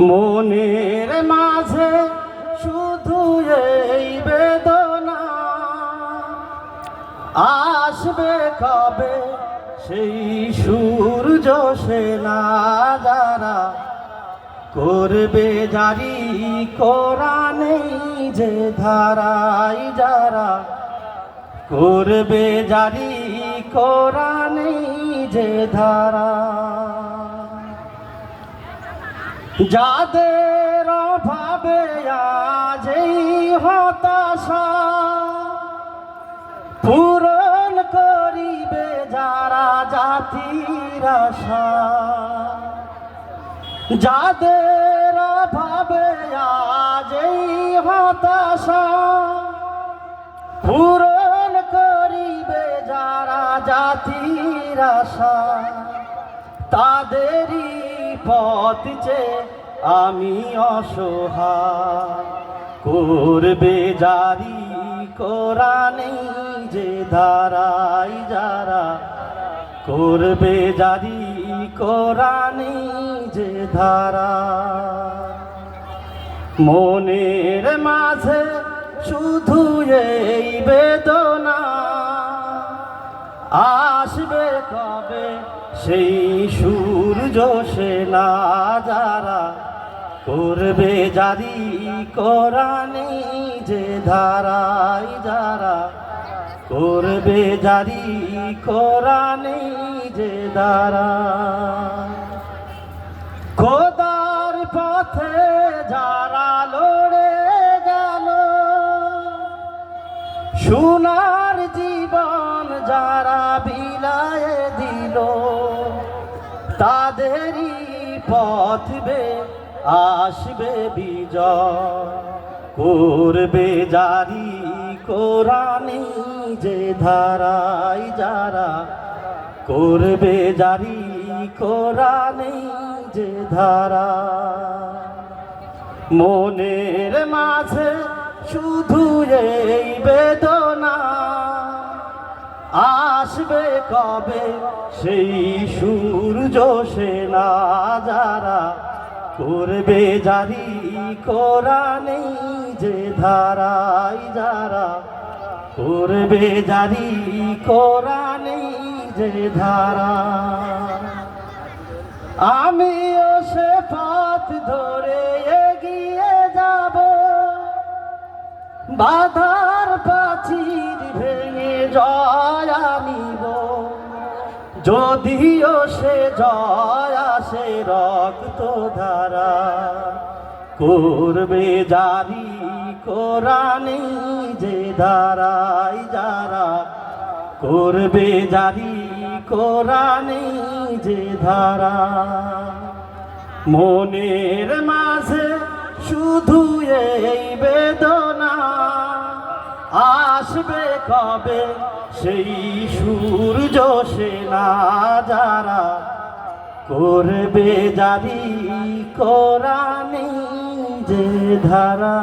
মনের মাঝে শুধু এই বেদনা, আসবে কবে সেই সূর্য সেনা যারা করবে জারি কোরআনে যে ধারায়, যারা করবে জারি কোরআনে যে ধারা, যাদের অভাবে আজ এই হতাশা পূরণ করিবে যারা জাতির আশা, যাদের অভাবে আজ এই হতাশা পূরণ করিবে যারা জাতির আশা, তাদেরই পথ চেয়ে আমি অসহায়, করবে জারি কোরআনে যে ধারায়, যারা করবে জারি কোরআনে যে ধারা। মনের মাঝে শুধু এই বেদনা, আসবে কবে সেই সূর্য সেনা যারা করবে জারি কোরআনে যে ধারায়, যারা করবে জারি কোরআনে যে ধারা। খোদার পথে যারা লড়ে গেল, সোনার জীবন যারা বিলায়ে দিল, তাদেরই পথ বে আসবে বিজয়, করবে জারি কোরআনে যে ধারায়, যারা করবে জারি কোরআনে যে ধারা। মনের মাঝে শুধু এই বেদনা, আসবে কবে সেই সূর্য সেনা যারা করবে জারি কোরআনে যে ধারায়, যারা করবে জারি কোরআনে যে ধারা। আমিও সে পথ ধরে এগিয়ে যাব, বাধার প্রাচীর ভেঙে জয় আনিব, যদিও সে জয় আসে রক্ত ধারা, করবে জারি কোরআনে যে ধারায়, যারা করবে জারি কোরআনে যে ধারা। মনের মাঝে শুধু এই বেদনা, আসবে কবে সেই সূর্য সেনা যারা করবে জারি কোরআনে যে ধারা।